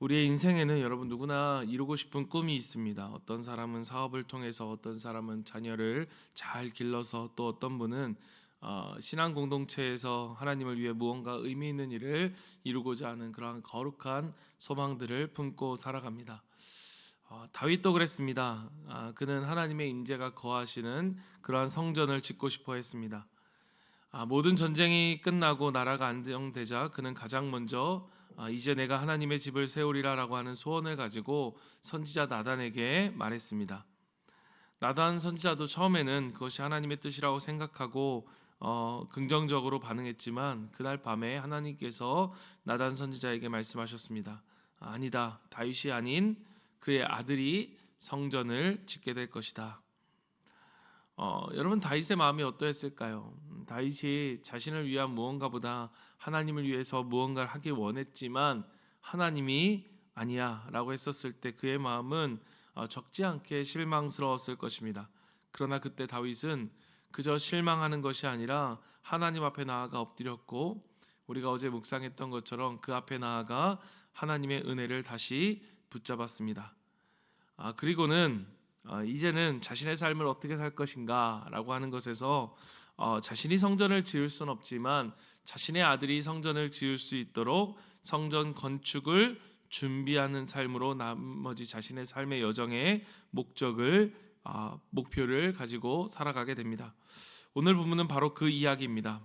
우리의 인생에는 여러분 누구나 이루고 싶은 꿈이 있습니다. 어떤 사람은 사업을 통해서, 어떤 사람은 자녀를 잘 길러서, 또 어떤 분은 신앙 공동체에서 하나님을 위해 무언가 의미 있는 일을 이루고자 하는 그러한 거룩한 소망들을 품고 살아갑니다. 다윗도 그랬습니다. 그는 하나님의 임재가 거하시는 그러한 성전을 짓고 싶어 했습니다. 모든 전쟁이 끝나고 나라가 안정되자 그는 가장 먼저 이제 내가 하나님의 집을 세우리라라고 하는 소원을 가지고 선지자 나단에게 말했습니다. 나단 선지자도 처음에는 그것이 하나님의 뜻이라고 생각하고 긍정적으로 반응했지만 그날 밤에 하나님께서 나단 선지자에게 말씀하셨습니다. 아니다, 다윗이 아닌 그의 아들이 성전을 짓게 될 것이다. 여러분 다윗의 마음이 어떠했을까요? 다윗이 자신을 위한 무언가보다 하나님을 위해서 무언가를 하기 원했지만 하나님이 아니야라고 했었을 때 그의 마음은 적지 않게 실망스러웠을 것입니다. 그러나 그때 다윗은 그저 실망하는 것이 아니라 하나님 앞에 나아가 엎드렸고 우리가 어제 묵상했던 것처럼 그 앞에 나아가 하나님의 은혜를 다시 붙잡았습니다. 그리고는 이제는 자신의 삶을 어떻게 살 것인가 라고 하는 것에서 자신이 성전을 지을 수는 없지만 자신의 아들이 성전을 지을 수 있도록 성전 건축을 준비하는 삶으로 나머지 자신의 삶의 여정의 목표를 가지고 살아가게 됩니다. 오늘 본문은 바로 그 이야기입니다.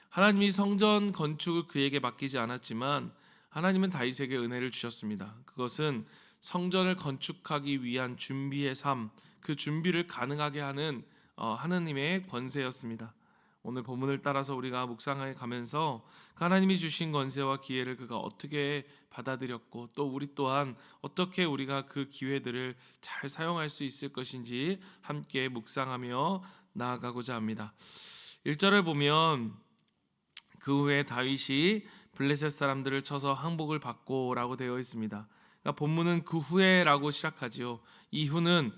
하나님이 성전 건축을 그에게 맡기지 않았지만 하나님은 다윗에게 은혜를 주셨습니다. 그것은 성전을 건축하기 위한 준비의 삶, 그 준비를 가능하게 하는 하나님의 권세였습니다. 오늘 본문을 따라서 우리가 묵상해 가면서 하나님이 주신 권세와 기회를 그가 어떻게 받아들였고 또 우리 또한 어떻게 우리가 그 기회들을 잘 사용할 수 있을 것인지 함께 묵상하며 나아가고자 합니다. 1절을 보면 그 후에 다윗이 블레셋 사람들을 쳐서 항복을 받고라고 되어 있습니다. 그러니까 본문은 그 후에라고 시작하지요. 이후는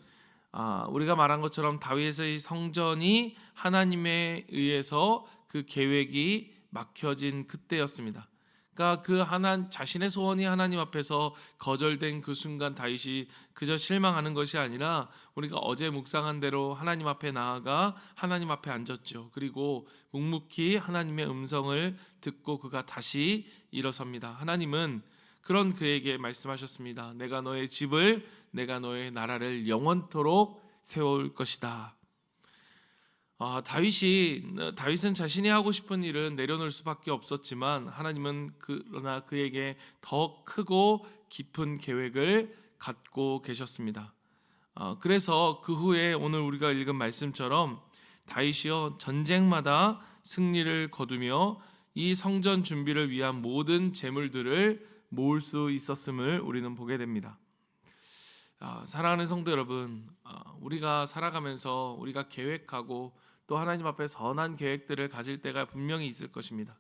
우리가 말한 것처럼 다윗의 성전이 하나님에 의해서 그 계획이 막혀진 그때였습니다. 그러니까 자신의 소원이 하나님 앞에서 거절된 그 순간 다윗이 그저 실망하는 것이 아니라 우리가 어제 묵상한 대로 하나님 앞에 나아가 하나님 앞에 앉았죠. 그리고 묵묵히 하나님의 음성을 듣고 그가 다시 일어섭니다. 하나님은 그런 그에게 말씀하셨습니다. 내가 너의 나라를 영원토록 세울 것이다. 다윗은 자신이 하고 싶은 일은 내려놓을 수밖에 없었지만 하나님은 그러나 그에게 더 크고 깊은 계획을 갖고 계셨습니다. 그래서 그 후에 오늘 우리가 읽은 말씀처럼 다윗이요 전쟁마다 승리를 거두며 이 성전 준비를 위한 모든 재물들을 모을 수 있었음을 우리는 보게 됩니다. 사랑하는 성도 여러분, 우리가 살아가면서 우리가 계획하고 또 하나님 앞에 선한 계획들을 가질 때가 분명히 있을 것입니다.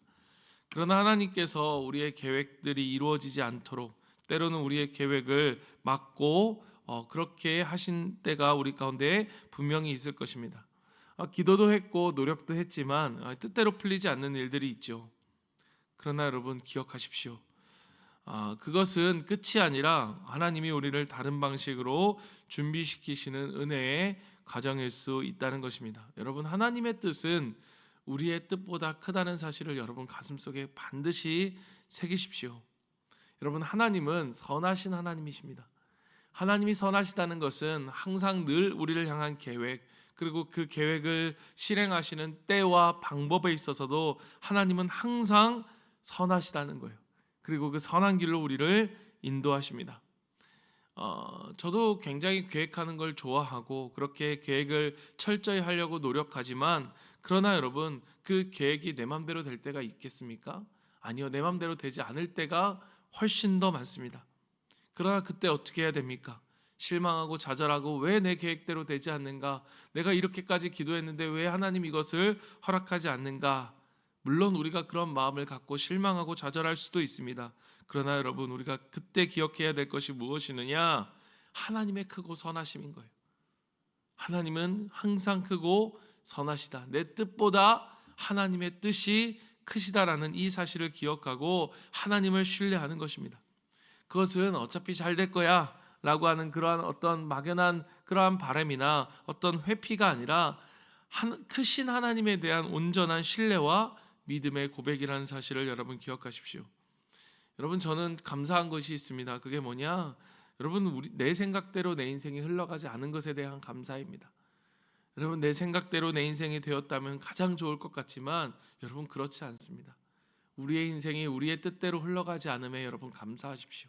그러나 하나님께서 우리의 계획들이 이루어지지 않도록 때로는 우리의 계획을 막고 그렇게 하신 때가 우리 가운데 분명히 있을 것입니다. 기도도 했고 노력도 했지만 뜻대로 풀리지 않는 일들이 있죠. 그러나 여러분 기억하십시오. 그것은 끝이 아니라 하나님이 우리를 다른 방식으로 준비시키시는 은혜의 과정일 수 있다는 것입니다. 여러분 하나님의 뜻은 우리의 뜻보다 크다는 사실을 여러분 가슴속에 반드시 새기십시오. 여러분 하나님은 선하신 하나님이십니다. 하나님이 선하시다는 것은 항상 늘 우리를 향한 계획 그리고 그 계획을 실행하시는 때와 방법에 있어서도 하나님은 항상 선하시다는 거예요. 그리고 그 선한 길로 우리를 인도하십니다. 저도 굉장히 계획하는 걸 좋아하고 그렇게 계획을 철저히 하려고 노력하지만 그러나 여러분 그 계획이 내 맘대로 될 때가 있겠습니까? 아니요, 내 맘대로 되지 않을 때가 훨씬 더 많습니다. 그러나 그때 어떻게 해야 됩니까? 실망하고 좌절하고 왜 내 계획대로 되지 않는가? 내가 이렇게까지 기도했는데 왜 하나님 이것을 허락하지 않는가? 물론 우리가 그런 마음을 갖고 실망하고 좌절할 수도 있습니다. 그러나 여러분 우리가 그때 기억해야 될 것이 무엇이느냐? 하나님의 크고 선하심인 거예요. 하나님은 항상 크고 선하시다. 내 뜻보다 하나님의 뜻이 크시다라는 이 사실을 기억하고 하나님을 신뢰하는 것입니다. 그것은 어차피 잘 될 거야 라고 하는 그러한 어떤 막연한 그러한 바람이나 어떤 회피가 아니라 크신 하나님에 대한 온전한 신뢰와 믿음의 고백이라는 사실을 여러분 기억하십시오. 여러분, 저는 감사한 것이 있습니다. 그게 뭐냐? 여러분, 내 생각대로 내 인생이 흘러가지 않은 것에 대한 감사입니다. 여러분, 내 생각대로 내 인생이 되었다면 가장 좋을 것 같지만 여러분, 그렇지 않습니다. 우리의 인생이 우리의 뜻대로 흘러가지 않음에 여러분 감사하십시오.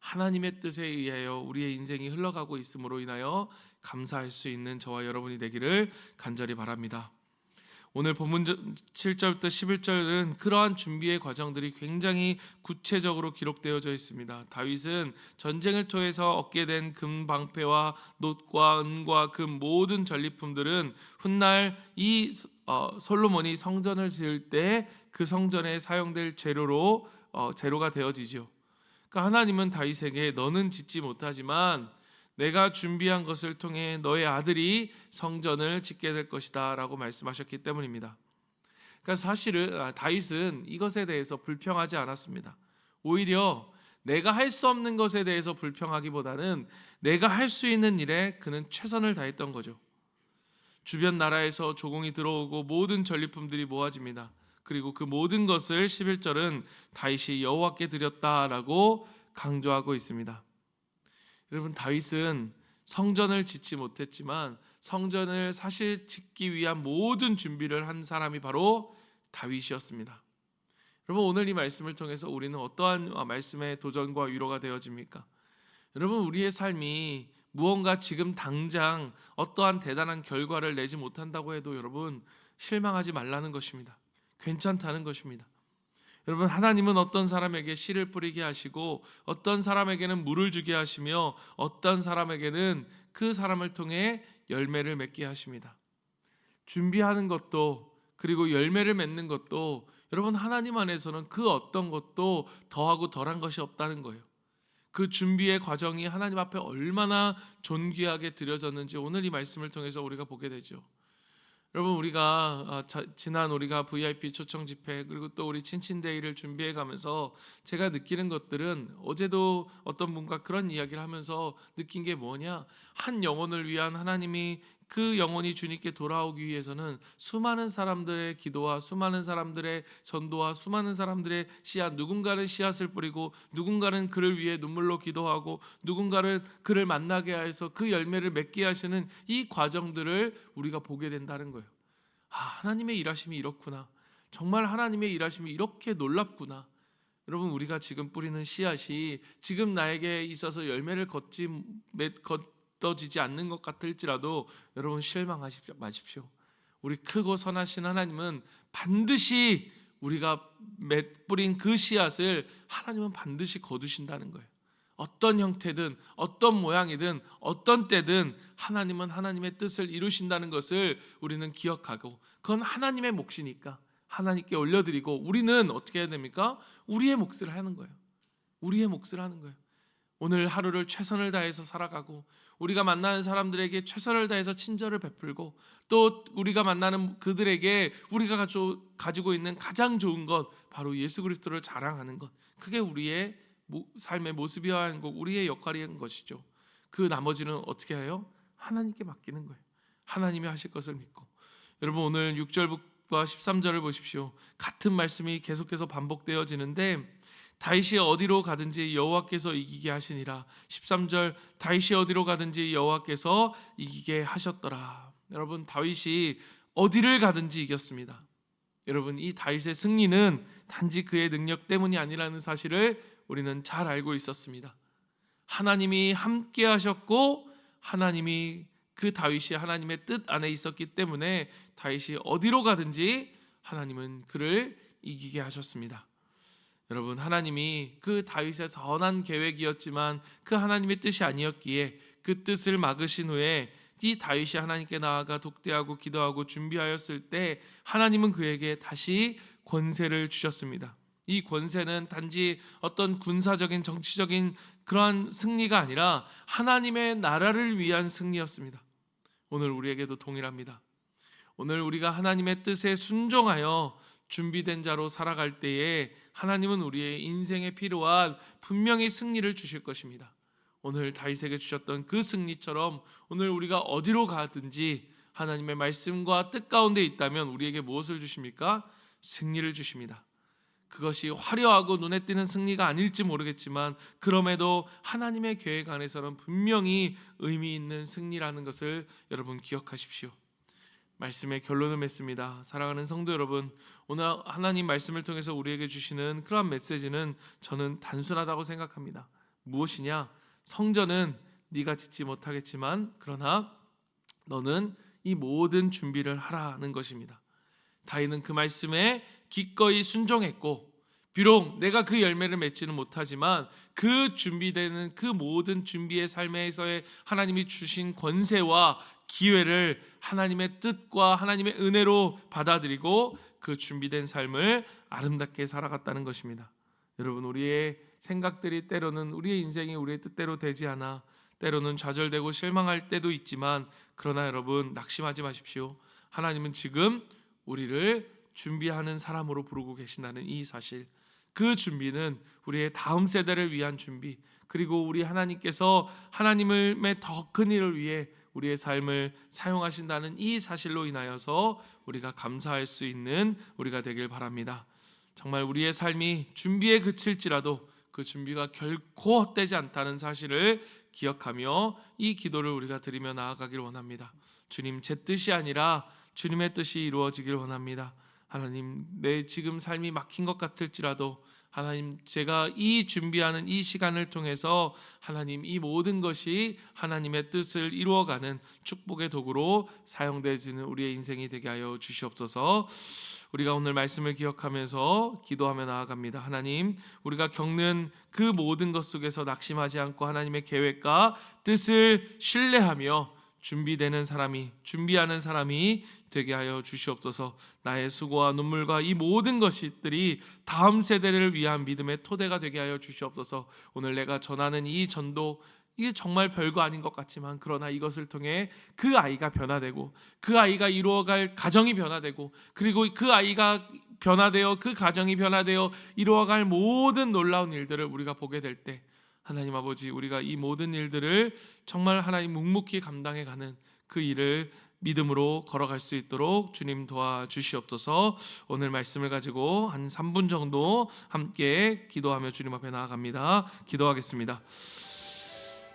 하나님의 뜻에 의하여 우리의 인생이 흘러가고 있음으로 인하여 감사할 수 있는 저와 여러분이 되기를 간절히 바랍니다. 오늘 본문 7절부터 11절은 그러한 준비의 과정들이 굉장히 구체적으로 기록되어져 있습니다. 다윗은 전쟁을 통해서 얻게 된 금방패와 놋과 은과 금 모든 전리품들은 훗날 이 솔로몬이 성전을 지을 때 그 성전에 사용될 재료가 되어지죠. 그러니까 하나님은 다윗에게 너는 짓지 못하지만 내가 준비한 것을 통해 너의 아들이 성전을 짓게 될 것이다 라고 말씀하셨기 때문입니다. 그러니까 사실은 다윗은 이것에 대해서 불평하지 않았습니다. 오히려 내가 할 수 없는 것에 대해서 불평하기보다는 내가 할 수 있는 일에 그는 최선을 다했던 거죠. 주변 나라에서 조공이 들어오고 모든 전리품들이 모아집니다. 그리고 그 모든 것을 11절은 다윗이 여호와께 드렸다라고 강조하고 있습니다. 여러분, 다윗은 성전을 짓지 못했지만 성전을 사실 짓기 위한 모든 준비를 한 사람이 바로 다윗이었습니다. 여러분, 오늘 이 말씀을 통해서 우리는 어떠한 말씀의 도전과 위로가 되어집니까? 여러분, 우리의 삶이 무언가 지금 당장 어떠한 대단한 결과를 내지 못한다고 해도 여러분 실망하지 말라는 것입니다. 괜찮다는 것입니다. 여러분, 하나님은 어떤 사람에게 씨를 뿌리게 하시고 어떤 사람에게는 물을 주게 하시며 어떤 사람에게는 그 사람을 통해 열매를 맺게 하십니다. 준비하는 것도 그리고 열매를 맺는 것도 여러분 하나님 안에서는 그 어떤 것도 더하고 덜한 것이 없다는 거예요. 그 준비의 과정이 하나님 앞에 얼마나 존귀하게 드려졌는지 오늘 이 말씀을 통해서 우리가 보게 되죠. 여러분, 우리가 지난 우리가 VIP 초청 집회 그리고 또 우리 친친데이를 준비해 가면서 제가 느끼는 것들은 어제도 어떤 분과 그런 이야기를 하면서 느낀 게 뭐냐, 한 영혼을 위한 하나님이 그 영혼이 주님께 돌아오기 위해서는 수많은 사람들의 기도와 수많은 사람들의 전도와 수많은 사람들의 씨앗, 누군가는 씨앗을 뿌리고 누군가는 그를 위해 눈물로 기도하고 누군가는 그를 만나게 해서 그 열매를 맺게 하시는 이 과정들을 우리가 보게 된다는 거예요. 하나님의 일하심이 이렇구나. 정말 하나님의 일하심이 이렇게 놀랍구나. 여러분, 우리가 지금 뿌리는 씨앗이 지금 나에게 있어서 열매를 거둬지지 않는 것 같을지라도 여러분 실망하지 마십시오. 우리 크고 선하신 하나님은 반드시 우리가 뿌린 그 씨앗을 하나님은 반드시 거두신다는 거예요. 어떤 형태든 어떤 모양이든 어떤 때든 하나님은 하나님의 뜻을 이루신다는 것을 우리는 기억하고, 그건 하나님의 몫이니까 하나님께 올려드리고, 우리는 어떻게 해야 됩니까? 우리의 몫을 하는 거예요. 우리의 몫을 하는 거예요. 오늘 하루를 최선을 다해서 살아가고 우리가 만나는 사람들에게 최선을 다해서 친절을 베풀고 또 우리가 만나는 그들에게 우리가 가지고 있는 가장 좋은 것, 바로 예수 그리스도를 자랑하는 것, 그게 우리의 삶의 모습이어야 하는 것, 우리의 역할인 것이죠. 그 나머지는 어떻게 해요? 하나님께 맡기는 거예요. 하나님이 하실 것을 믿고. 여러분, 오늘 6절과 13절을 보십시오. 같은 말씀이 계속해서 반복되어지는데, 다윗이 어디로 가든지 여호와께서 이기게 하시니라. 13절, 다윗이 어디로 가든지 여호와께서 이기게 하셨더라. 여러분, 다윗이 어디를 가든지 이겼습니다. 여러분, 이 다윗의 승리는 단지 그의 능력 때문이 아니라는 사실을 우리는 잘 알고 있었습니다. 하나님이 함께 하셨고 하나님이 그 다윗이 하나님의 뜻 안에 있었기 때문에 다윗이 어디로 가든지 하나님은 그를 이기게 하셨습니다. 여러분, 하나님이 그 다윗의 선한 계획이었지만 그 하나님의 뜻이 아니었기에 그 뜻을 막으신 후에 이 다윗이 하나님께 나아가 독대하고 기도하고 준비하였을 때 하나님은 그에게 다시 권세를 주셨습니다. 이 권세는 단지 어떤 군사적인 정치적인 그러한 승리가 아니라 하나님의 나라를 위한 승리였습니다. 오늘 우리에게도 동일합니다. 오늘 우리가 하나님의 뜻에 순종하여 준비된 자로 살아갈 때에 하나님은 우리의 인생에 필요한 분명히 승리를 주실 것입니다. 오늘 다윗에게 주셨던 그 승리처럼 오늘 우리가 어디로 가든지 하나님의 말씀과 뜻 가운데 있다면 우리에게 무엇을 주십니까? 승리를 주십니다. 그것이 화려하고 눈에 띄는 승리가 아닐지 모르겠지만 그럼에도 하나님의 계획 안에서는 분명히 의미 있는 승리라는 것을 여러분 기억하십시오. 말씀의 결론을 맺습니다. 사랑하는 성도 여러분, 오늘 하나님 말씀을 통해서 우리에게 주시는 그러한 메시지는 저는 단순하다고 생각합니다. 무엇이냐? 성전은 네가 짓지 못하겠지만 그러나 너는 이 모든 준비를 하라는 것입니다. 다윗은 그 말씀에 기꺼이 순종했고 비록 내가 그 열매를 맺지는 못하지만 그 준비되는 그 모든 준비의 삶에서의 하나님이 주신 권세와 기회를 하나님의 뜻과 하나님의 은혜로 받아들이고 그 준비된 삶을 아름답게 살아갔다는 것입니다. 여러분, 우리의 생각들이 때로는 우리의 인생이 우리의 뜻대로 되지 않아 때로는 좌절되고 실망할 때도 있지만 그러나 여러분 낙심하지 마십시오. 하나님은 지금 우리를 준비하는 사람으로 부르고 계신다는 이 사실, 그 준비는 우리의 다음 세대를 위한 준비, 그리고 우리 하나님께서 하나님의 더 큰 일을 위해 우리의 삶을 사용하신다는 이 사실로 인하여서 우리가 감사할 수 있는 우리가 되길 바랍니다. 정말 우리의 삶이 준비에 그칠지라도 그 준비가 결코 헛되지 않다는 사실을 기억하며 이 기도를 우리가 드리며 나아가길 원합니다. 주님, 제 뜻이 아니라 주님의 뜻이 이루어지길 원합니다. 하나님, 내 지금 삶이 막힌 것 같을지라도 하나님, 제가 이 준비하는 이 시간을 통해서 하나님 이 모든 것이 하나님의 뜻을 이루어가는 축복의 도구로 사용되어지는 우리의 인생이 되게 하여 주시옵소서. 우리가 오늘 말씀을 기억하면서 기도하며 나아갑니다. 하나님, 우리가 겪는 그 모든 것 속에서 낙심하지 않고 하나님의 계획과 뜻을 신뢰하며 준비하는 사람이 되게 하여 주시옵소서. 나의 수고와 눈물과 이 모든 것들이 다음 세대를 위한 믿음의 토대가 되게 하여 주시옵소서. 오늘 내가 전하는 이 전도, 이게 정말 별거 아닌 것 같지만 그러나 이것을 통해 그 아이가 변화되고 그 아이가 이루어갈 가정이 변화되고 그리고 그 아이가 변화되어 그 가정이 변화되어 이루어갈 모든 놀라운 일들을 우리가 보게 될 때 하나님 아버지, 우리가 이 모든 일들을 정말 하나님 묵묵히 감당해가는 그 일을 믿음으로 걸어갈 수 있도록 주님 도와주시옵소서. 오늘 말씀을 가지고 한 3분 정도 함께 기도하며 주님 앞에 나아갑니다. 기도하겠습니다.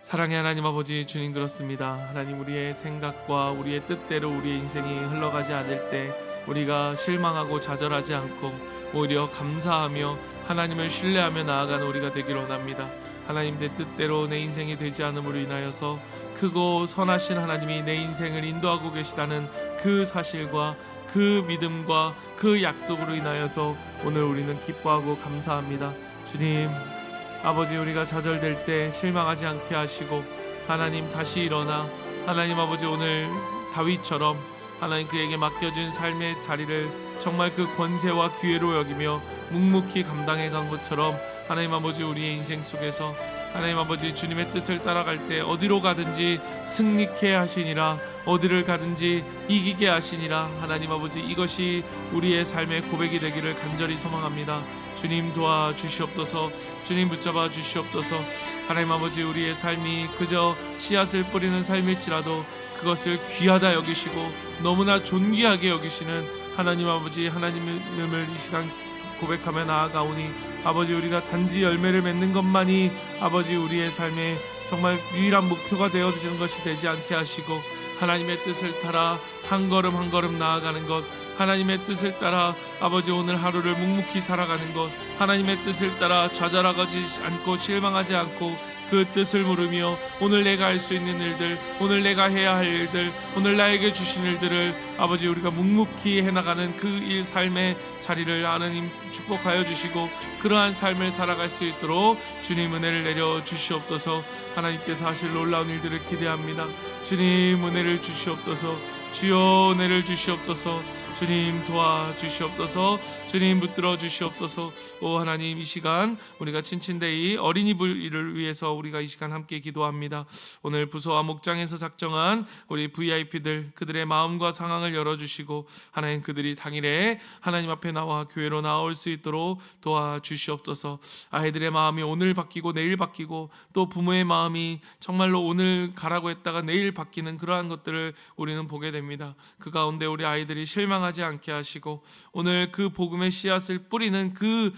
사랑의 하나님 아버지, 주님, 그렇습니다. 하나님, 우리의 생각과 우리의 뜻대로 우리의 인생이 흘러가지 않을 때 우리가 실망하고 좌절하지 않고 오히려 감사하며 하나님을 신뢰하며 나아가는 우리가 되기를 원합니다. 하나님, 내 뜻대로 내 인생이 되지 않음으로 인하여서 크고 선하신 하나님이 내 인생을 인도하고 계시다는 그 사실과 그 믿음과 그 약속으로 인하여서 오늘 우리는 기뻐하고 감사합니다. 주님 아버지, 우리가 좌절될 때 실망하지 않게 하시고 하나님 다시 일어나 하나님 아버지, 오늘 다윗처럼 하나님 그에게 맡겨진 삶의 자리를 정말 그 권세와 기회로 여기며 묵묵히 감당해 간 것처럼 하나님 아버지, 우리의 인생 속에서 하나님 아버지, 주님의 뜻을 따라갈 때 어디로 가든지 승리케 하시니라, 어디를 가든지 이기게 하시니라. 하나님 아버지, 이것이 우리의 삶의 고백이 되기를 간절히 소망합니다. 주님 도와주시옵소서. 주님 붙잡아 주시옵소서. 하나님 아버지, 우리의 삶이 그저 씨앗을 뿌리는 삶일지라도 그것을 귀하다 여기시고 너무나 존귀하게 여기시는 하나님 아버지, 하나님을 이 시간 고백하며 나아가오니 아버지, 우리가 단지 열매를 맺는 것만이 아버지 우리의 삶의 정말 유일한 목표가 되어주시는 것이 되지 않게 하시고 하나님의 뜻을 따라 한 걸음 한 걸음 나아가는 것, 하나님의 뜻을 따라 아버지 오늘 하루를 묵묵히 살아가는 것, 하나님의 뜻을 따라 좌절하지 않고 실망하지 않고 그 뜻을 물으며 오늘 내가 할 수 있는 일들, 오늘 내가 해야 할 일들, 오늘 나에게 주신 일들을 아버지 우리가 묵묵히 해나가는 그 일 삶의 자리를 하나님 축복하여 주시고 그러한 삶을 살아갈 수 있도록 주님 은혜를 내려 주시옵소서. 하나님께서 하실 놀라운 일들을 기대합니다. 주님 은혜를 주시옵소서. 주여 은혜를 주시옵소서. 주님 도와주시옵소서. 주님 붙들어 주시옵소서. 오 하나님, 이 시간 우리가 친친데이 어린이부를 위해서 우리가 이 시간 함께 기도합니다. 오늘 부서와 목장에서 작정한 우리 VIP들, 그들의 마음과 상황을 열어주시고 하나님, 그들이 당일에 하나님 앞에 나와 교회로 나올 수 있도록 도와주시옵소서. 아이들의 마음이 오늘 바뀌고 내일 바뀌고, 또 부모의 마음이 정말로 오늘 가라고 했다가 내일 바뀌는 그러한 것들을 우리는 보게 됩니다. 그 가운데 우리 아이들이 실망하지 않게 하시고, 오늘 그 복음의 씨앗을 뿌리는 그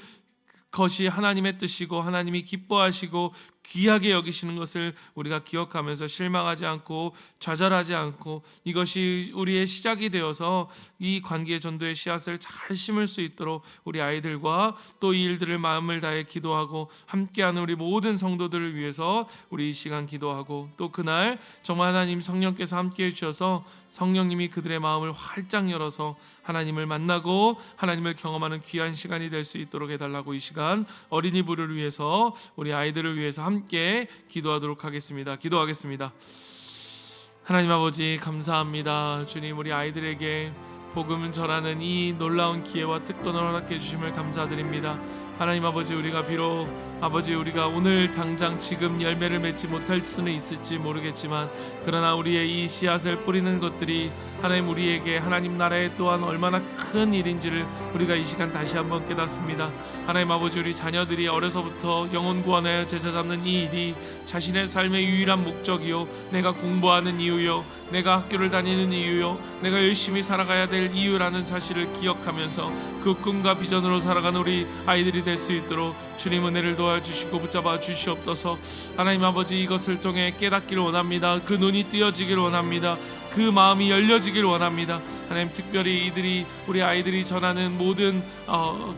것이 하나님의 뜻이고 하나님이 기뻐하시고 귀하게 여기시는 것을 우리가 기억하면서 실망하지 않고 좌절하지 않고, 이것이 우리의 시작이 되어서 이 관계 전도의 씨앗을 잘 심을 수 있도록 우리 아이들과 또 이 일들을 마음을 다해 기도하고 함께하는 우리 모든 성도들을 위해서 우리 이 시간 기도하고, 또 그날 정말 하나님 성령께서 함께해 주셔서 성령님이 그들의 마음을 활짝 열어서 하나님을 만나고 하나님을 경험하는 귀한 시간이 될 수 있도록 해달라고 이 시간 어린이부를 위해서 우리 아이들을 위해서 함께 기도하도록 하겠습니다. 기도하겠습니다. 하나님 아버지, 감사합니다. 주님, 우리 아이들에게 복음을 전하는 이 놀라운 기회와 특권을 허락해 주심을 감사드립니다. 하나님 아버지, 우리가 비록 아버지 우리가 오늘 당장 지금 열매를 맺지 못할 수는 있을지 모르겠지만, 그러나 우리의 이 씨앗을 뿌리는 것들이 하나님 우리에게 하나님 나라에 또한 얼마나 큰 일인지를 우리가 이 시간 다시 한번 깨닫습니다. 하나님 아버지, 우리 자녀들이 어려서부터 영혼 구원하여 제자 잡는 이 일이 자신의 삶의 유일한 목적이요, 내가 공부하는 이유요, 내가 학교를 다니는 이유요, 내가 열심히 살아가야 될 이유라는 사실을 기억하면서 그 꿈과 비전으로 살아가는 우리 아이들이 될 수 있도록 주님 은혜를 도와주시고 붙잡아 주시옵소서. 하나님 아버지, 이것을 통해 깨닫기를 원합니다. 그 눈이 띄어지기를 원합니다. 그 마음이 열려지길 원합니다. 하나님, 특별히 이들이 우리 아이들이 전하는 모든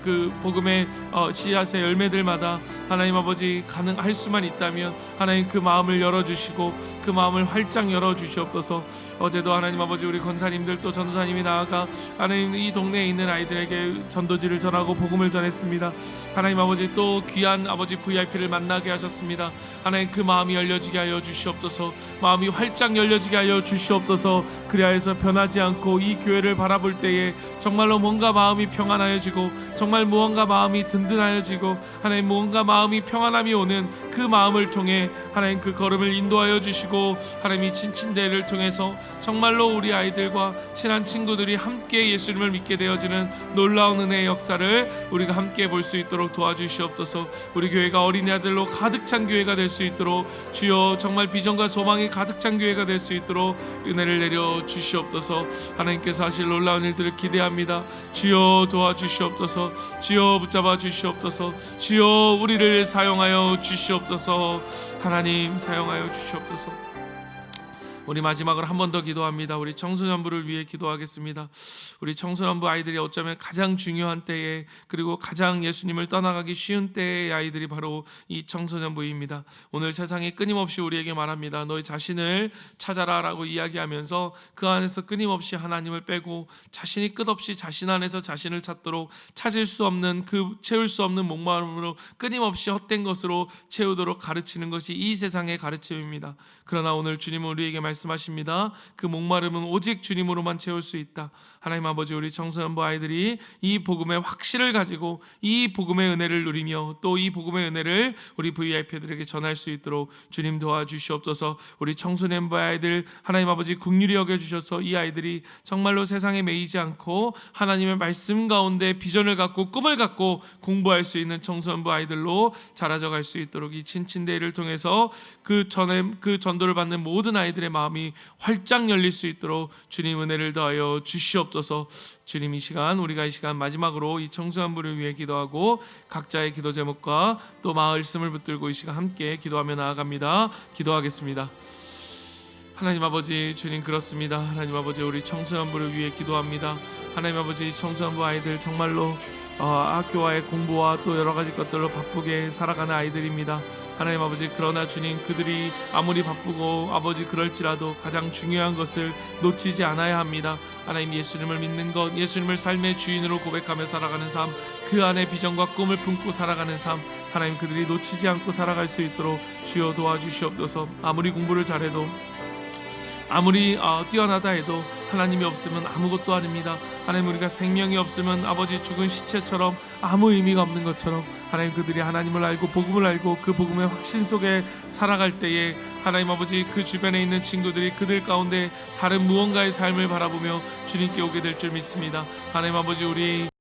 그 복음의 씨앗의 열매들마다 하나님 아버지 가능할 수만 있다면 하나님 그 마음을 열어주시고 그 마음을 활짝 열어주시옵소서. 어제도 하나님 아버지 우리 권사님들 또 전도사님이 나아가 하나님 이 동네에 있는 아이들에게 전도지를 전하고 복음을 전했습니다. 하나님 아버지, 또 귀한 아버지 VIP를 만나게 하셨습니다. 하나님, 그 마음이 열려지게 하여 주시옵소서. 마음이 활짝 열려지게 하여 주시옵소서. 그리하여서 변하지 않고 이 교회를 바라볼 때에 정말로 뭔가 마음이 평안하여지고, 정말 무언가 마음이 든든하여지고, 하나님 무언가 마음이 평안함이 오는 그 마음을 통해 하나님 그 걸음을 인도하여 주시고, 하나님 이 친친대회를 통해서 정말로 우리 아이들과 친한 친구들이 함께 예수님을 믿게 되어지는 놀라운 은혜의 역사를 우리가 함께 볼 수 있도록 도와주시옵소서. 우리 교회가 어린이 아들로 가득 찬 교회가 될 수 있도록 주여 정말 비전과 소망이 가득 찬 교회가 될 수 있도록 은혜를 내려 주시옵소서. 하나님께서 하실 놀라운 일들을 기대합니다. 주여 도와주시옵소서. 주여 붙잡아 주시옵소서. 주여 우리를 사용하여 주시옵소서. 하나님 사용하여 주시옵소서. 우리 마지막으로 한 번 더 기도합니다. 우리 청소년부를 위해 기도하겠습니다. 우리 청소년부 아이들이 어쩌면 가장 중요한 때에, 그리고 가장 예수님을 떠나가기 쉬운 때의 아이들이 바로 이 청소년부입니다. 오늘 세상이 끊임없이 우리에게 말합니다. 너희 자신을 찾아라 라고 이야기하면서 그 안에서 끊임없이 하나님을 빼고 자신이 끝없이 자신 안에서 자신을 찾도록, 찾을 수 없는 그 채울 수 없는 목마름으로 끊임없이 헛된 것으로 채우도록 가르치는 것이 이 세상의 가르침입니다. 그러나 오늘 주님은 우리에게 말씀하십니다. 그 목마름은 오직 주님으로만 채울 수 있다. 하나님 아버지, 우리 청소년부 아이들이 이 복음의 확신을 가지고 이 복음의 은혜를 누리며 또 이 복음의 은혜를 우리 VIP들에게 전할 수 있도록 주님 도와주시옵소서. 우리 청소년부 아이들 하나님 아버지 긍휼히 여겨주셔서 이 아이들이 정말로 세상에 매이지 않고 하나님의 말씀 가운데 비전을 갖고 꿈을 갖고 공부할 수 있는 청소년부 아이들로 자라져갈 수 있도록 이 친친대회를 통해서 그 전도를 받는 모든 아이들의 마음이 활짝 열릴 수 있도록 주님 은혜를 더하여 주시옵소서. 주님, 이 시간 우리가 이 시간 마지막으로 이 청소년부를 위해 기도하고 각자의 기도 제목과 또 말씀을 붙들고 이 시간 함께 기도하며 나아갑니다. 기도하겠습니다. 하나님 아버지, 주님 그렇습니다. 하나님 아버지, 우리 청소년부를 위해 기도합니다. 하나님 아버지, 청소년부 아이들 정말로 학교와의 공부와 또 여러 가지 것들로 바쁘게 살아가는 아이들입니다. 하나님 아버지, 그러나 주님, 그들이 아무리 바쁘고 아버지 그럴지라도 가장 중요한 것을 놓치지 않아야 합니다. 하나님, 예수님을 믿는 것, 예수님을 삶의 주인으로 고백하며 살아가는 삶, 그 안에 비전과 꿈을 품고 살아가는 삶, 하나님 그들이 놓치지 않고 살아갈 수 있도록 주여 도와주시옵소서. 아무리 공부를 잘해도, 아무리 뛰어나다 해도 하나님이 없으면 아무것도 아닙니다. 하나님, 우리가 생명이 없으면 아버지 죽은 시체처럼 아무 의미가 없는 것처럼, 하나님, 그들이 하나님을 알고 복음을 알고 그 복음의 확신 속에 살아갈 때에 하나님 아버지, 그 주변에 있는 친구들이 그들 가운데 다른 무언가의 삶을 바라보며 주님께 오게 될 줄 믿습니다. 하나님 아버지, 우리